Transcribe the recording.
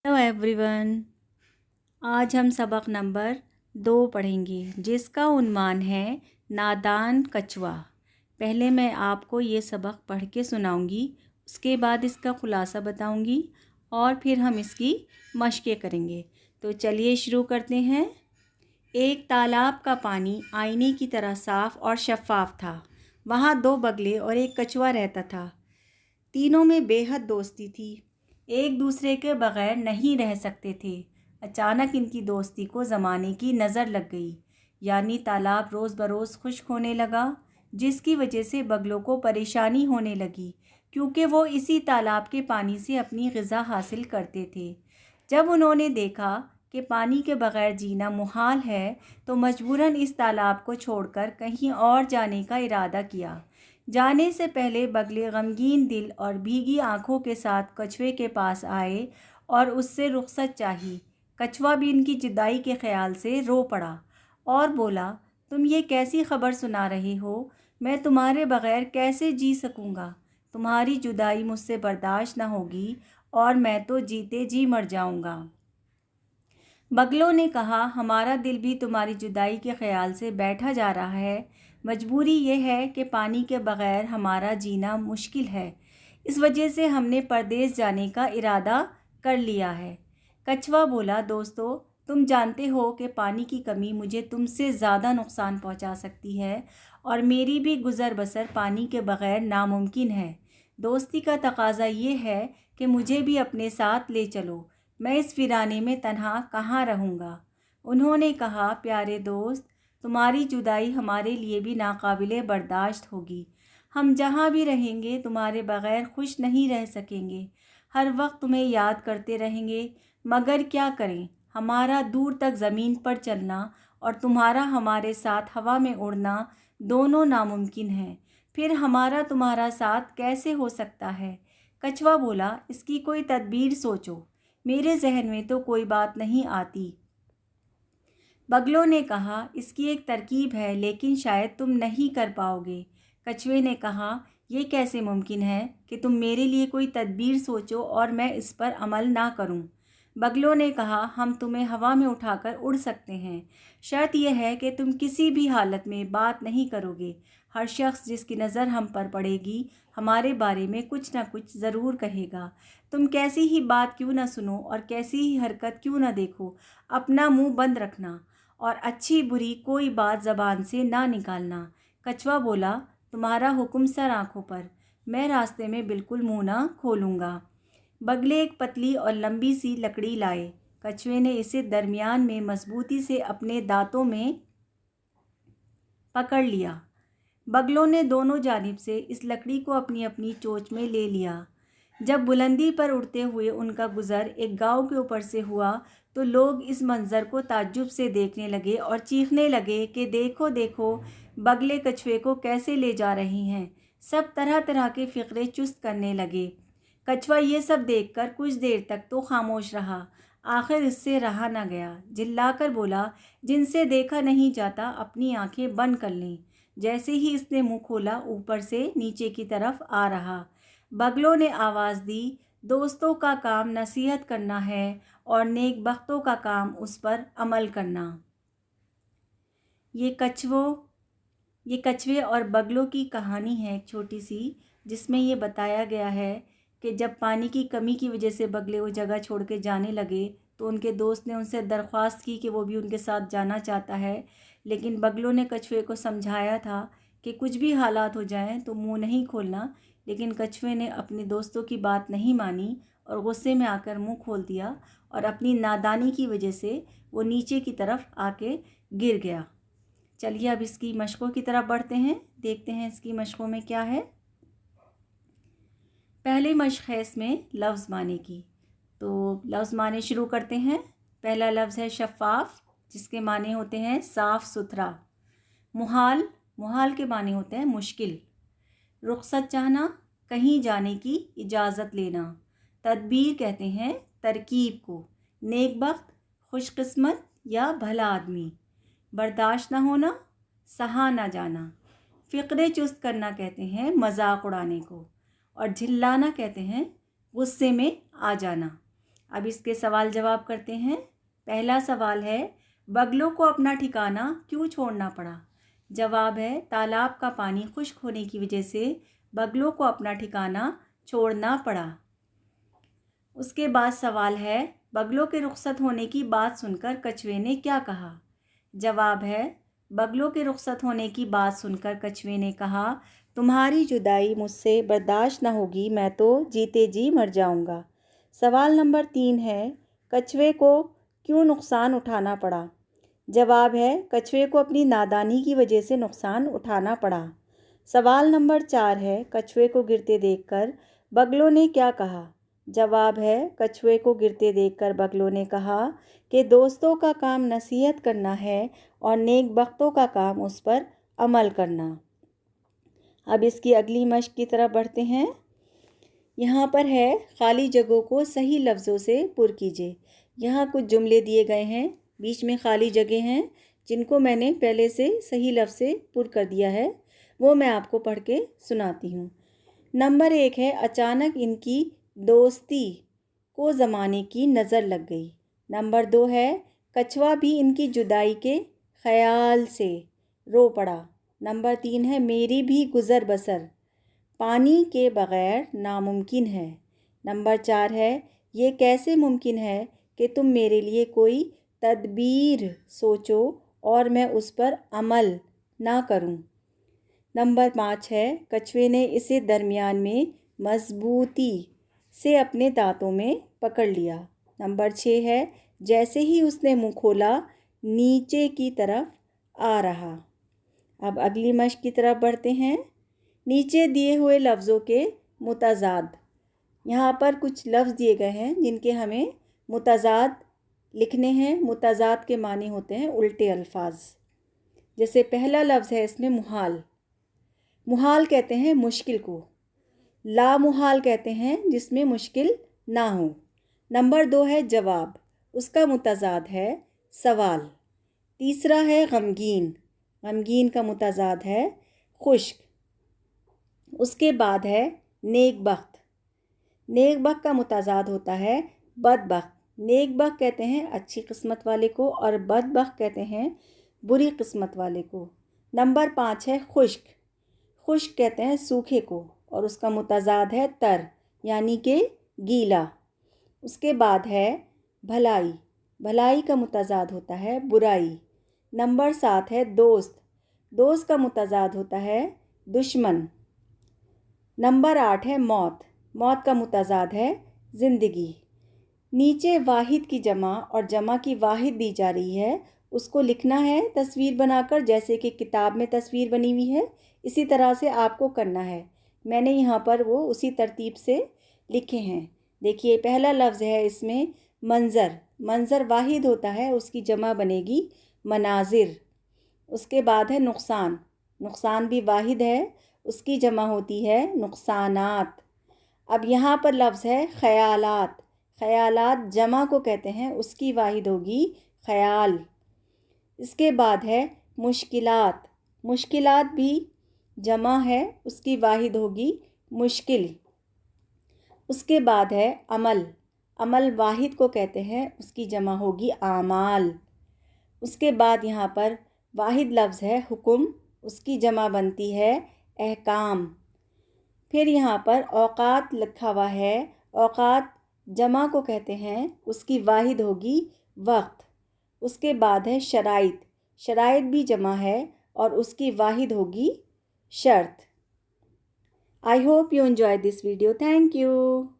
Hello everyone. आज हम सबक नंबर 2 पढ़ेंगे जिसका उन्वान है नादान कछुआ। पहले मैं आपको ये सबक पढ़ के सुनाऊंगी, उसके बाद इसका ख़ुलासा बताऊंगी और फिर हम इसकी मशक़ें करेंगे। तो चलिए शुरू करते हैं। एक तालाब का पानी आईने की तरह साफ़ और शफ़ाफ़ था। वहाँ 2 बगले और एक कछुआ रहता था। तीनों में बेहद दोस्ती थी, एक दूसरे के बग़ैर नहीं रह सकते थे। अचानक इनकी दोस्ती को ज़माने की नज़र लग गई, यानी तालाब रोज़ बरोज़ खुश्क होने लगा, जिसकी वजह से बगलों को परेशानी होने लगी, क्योंकि वो इसी तालाब के पानी से अपनी ग़िज़ा हासिल करते थे। जब उन्होंने देखा कि पानी के बग़ैर जीना मुहाल है, तो मजबूरन इस तालाब को छोड़कर कहीं और जाने का इरादा किया। जाने से पहले बगले गमगीन दिल और भीगी आंखों के साथ कछुए के पास आए और उससे रुखसत चाही। कछुआ भी इनकी जुदाई के ख्याल से रो पड़ा और बोला, तुम ये कैसी खबर सुना रहे हो? मैं तुम्हारे बग़ैर कैसे जी सकूँगा? तुम्हारी जुदाई मुझसे बर्दाश्त न होगी और मैं तो जीते जी मर जाऊँगा। बगलों ने कहा, हमारा दिल भी तुम्हारी जुदाई के ख्याल से बैठा जा रहा है। मजबूरी ये है कि पानी के बग़ैर हमारा जीना मुश्किल है। इस वजह से हमने परदेस जाने का इरादा कर लिया है। कछुआ बोला, दोस्तों, तुम जानते हो कि पानी की कमी मुझे तुमसे ज़्यादा नुकसान पहुंचा सकती है और मेरी भी गुज़र बसर पानी के बग़ैर नामुमकिन है। दोस्ती का तकाज़ा ये है कि मुझे भी अपने साथ ले चलो। मैं इस वीराने में तन्हा कहाँ रहूँगा। उन्होंने कहा, प्यारे दोस्त, तुम्हारी जुदाई हमारे लिए भी नाकाबिले बर्दाश्त होगी। हम जहाँ भी रहेंगे तुम्हारे बग़ैर खुश नहीं रह सकेंगे। हर वक्त तुम्हें याद करते रहेंगे, मगर क्या करें, हमारा दूर तक ज़मीन पर चलना और तुम्हारा हमारे साथ हवा में उड़ना दोनों नामुमकिन है। फिर हमारा तुम्हारा साथ कैसे हो सकता है? कछुआ बोला, इसकी कोई तदबीर सोचो। मेरे जहन में तो कोई बात नहीं आती। बगलों ने कहा, इसकी एक तरकीब है, लेकिन शायद तुम नहीं कर पाओगे। कछुए ने कहा, ये कैसे मुमकिन है कि तुम मेरे लिए कोई तदबीर सोचो और मैं इस पर अमल ना करूं? बगलों ने कहा, हम तुम्हें हवा में उठाकर उड़ सकते हैं। शर्त यह है कि तुम किसी भी हालत में बात नहीं करोगे। हर शख्स जिसकी नज़र हम पर पड़ेगी हमारे बारे में कुछ ना कुछ ज़रूर कहेगा। तुम कैसी ही बात क्यों ना सुनो और कैसी ही हरकत क्यों ना देखो, अपना मुंह बंद रखना और अच्छी बुरी कोई बात ज़बान से ना निकालना। कछुआ बोला, तुम्हारा हुक्म सर आँखों पर, मैं रास्ते में बिल्कुल मुंह ना खोलूँगा। बगले एक पतली और लंबी सी लकड़ी लाए। कछुए ने इसे दरमियान में मजबूती से अपने दांतों में पकड़ लिया। बगलों ने दोनों जानिब से इस लकड़ी को अपनी अपनी चोंच में ले लिया। जब बुलंदी पर उड़ते हुए उनका गुज़र एक गांव के ऊपर से हुआ, तो लोग इस मंज़र को ताज्जुब से देखने लगे और चीखने लगे कि देखो देखो, बगले कछुए को कैसे ले जा रही हैं। सब तरह तरह के फ़िक्रे चुस्त करने लगे। कछुआ ये सब देखकर कुछ देर तक तो खामोश रहा। आखिर इससे रहा न गया, चिल्लाकर बोला, जिनसे देखा नहीं जाता अपनी आंखें बंद कर लें। जैसे ही इसने मुंह खोला, ऊपर से नीचे की तरफ आ रहा। बगलों ने आवाज़ दी, दोस्तों का काम नसीहत करना है और नेक बख्तों का काम उस पर अमल करना। ये कछुए और बगलों की कहानी है एक छोटी सी, जिसमें ये बताया गया है कि जब पानी की कमी की वजह से बगले वो जगह छोड़ के जाने लगे, तो उनके दोस्त ने उनसे दरख्वास्त की कि वो भी उनके साथ जाना चाहता है। लेकिन बगलों ने कछुए को समझाया था कि कुछ भी हालात हो जाएं तो मुंह नहीं खोलना। लेकिन कछुए ने अपने दोस्तों की बात नहीं मानी और गुस्से में आकर मुंह खोल दिया और अपनी नादानी की वजह से वो नीचे की तरफ आके गिर गया। चलिए अब इसकी मशक़ों की तरफ बढ़ते हैं, देखते हैं इसकी मशक़ों में क्या है। पहली मशक़ है इसमें लफ्ज़ माने की। तो लफ्ज़ माने शुरू करते हैं। पहला लफ्ज़ है शफ़ाफ़, जिसके माने होते हैं साफ़ सुथरा। मुहाल, मुहाल के माने होते हैं मुश्किल। रुख़सत चाहना, कहीं जाने की इजाज़त लेना। तदबीर कहते हैं तरकीब को। नेकबख्त, खुशकिस्मत या भला आदमी। बर्दाश्त न होना, सहा न जाना। फ़िक्रे चुस्त करना कहते हैं मजाक उड़ाने को। और झिल्लाना कहते हैं गुस्से में आ जाना। अब इसके सवाल जवाब करते हैं। पहला सवाल है, बगलों को अपना ठिकाना क्यों छोड़ना पड़ा? जवाब है, तालाब का पानी खुश्क होने की वजह से बगलों को अपना ठिकाना छोड़ना पड़ा। उसके बाद सवाल है, बगलों के रुखसत होने की बात सुनकर कछुए ने क्या कहा? जवाब है, बगलों के रुखसत होने की बात सुनकर कछुए ने कहा, तुम्हारी जुदाई मुझसे बर्दाश्त न होगी, मैं तो जीते जी मर जाऊंगा। सवाल नंबर 3 है, कछुए को क्यों नुकसान उठाना पड़ा? जवाब है, कछुए को अपनी नादानी की वजह से नुकसान उठाना पड़ा। सवाल नंबर 4 है, कछुए को गिरते देखकर बगलों ने क्या कहा? जवाब है, कछुए को गिरते देखकर बगलों ने कहा कि दोस्तों का काम नसीहत करना है और नेक बख्तों का काम उस पर अमल करना। अब इसकी अगली मश्क की तरफ बढ़ते हैं। यहाँ पर है, खाली जगहों को सही लफ्ज़ों से पुर कीजिए। यहाँ कुछ जुमले दिए गए हैं, बीच में खाली जगह हैं जिनको मैंने पहले से सही लफ्ज़ से पुर कर दिया है, वो मैं आपको पढ़ के सुनाती हूँ। नंबर 1 है, अचानक इनकी दोस्ती को ज़माने की नज़र लग गई। नंबर 2 है, कछुआ भी इनकी जुदाई के ख़याल से रो पड़ा। नंबर 3 है, मेरी भी गुज़र बसर पानी के बग़ैर नामुमकिन है। नंबर 4 है, ये कैसे मुमकिन है कि तुम मेरे लिए कोई तदबीर सोचो और मैं उस पर अमल ना करूं। नंबर 5 है, कछुए ने इसे दरमियान में मज़बूती से अपने दांतों में पकड़ लिया। नंबर 6 है, जैसे ही उसने मुंह खोला नीचे की तरफ आ रहा। अब अगली मश्क की तरफ बढ़ते हैं। नीचे दिए हुए लफ्ज़ों के मुतज़ाद, यहाँ पर कुछ लफ्ज़ दिए गए हैं जिनके हमें मुतज़ाद लिखने हैं। मुतज़ाद के मानी होते हैं उल्टे अल्फाज। जैसे पहला लफ्ज़ है इसमें मुहाल। मुहाल कहते हैं मुश्किल को। लामुहाल कहते हैं जिसमें मुश्किल ना हो। नंबर 2 है जवाब, उसका मुतज़ाद है सवाल। तीसरा है गमगीन। गमगीन का मुतज़ाद है खुश्क। उसके बाद है नेक बख्त। नेक बख्त का मुतज़ाद होता है बदबख्त। नेक बख्त कहते हैं अच्छी किस्मत वाले को और बदबख्त कहते हैं बुरी किस्मत वाले को। नंबर 5 है खुश्क। खुश्क कहते हैं सूखे को और उसका मुतज़ाद है तर, यानी कि गीला। उसके बाद है भलाई। भलाई का मुतज़ाद होता है बुराई। नंबर 7 है दोस्त। दोस्त का मुतज़ाद होता है दुश्मन। नंबर 8 है मौत। मौत का मुतज़ाद है ज़िंदगी। नीचे वाहिद की जमा और जमा की वाहिद दी जा रही है, उसको लिखना है तस्वीर बनाकर, जैसे कि किताब में तस्वीर बनी हुई है इसी तरह से आपको करना है। मैंने यहाँ पर वो उसी तरतीब से लिखे हैं। देखिए पहला लफ्ज़ है इसमें मंज़र। मंज़र वाहिद होता है, उसकी जमा बनेगी मनाजिर। उसके बाद है नुकसान। नुकसान भी वाहिद है, उसकी जमा होती है नुकसानात। अब यहाँ पर लफ्ज़ है ख़यालात। ख़यालात जमा को कहते हैं, उसकी वाहिद होगी ख़याल। इसके बाद है मुश्किलात। मुश्किलात भी जमा है, उसकी वाहिद होगी मुश्किल। उसके बाद है अमल। अमल वाहिद को कहते हैं, उसकी जमा होगी आमाल। उसके बाद यहाँ पर वाहिद लफ्ज़ है हुक्म, उसकी जमा बनती है अहकाम। फिर यहाँ पर औक़ात लिखा हुआ है। औक़ात जमा को कहते हैं, उसकी वाहिद होगी वक्त। उसके बाद है शराइत। शराइत भी जमा है और उसकी वाहिद होगी शर्त। I hope you enjoy this video. Thank you.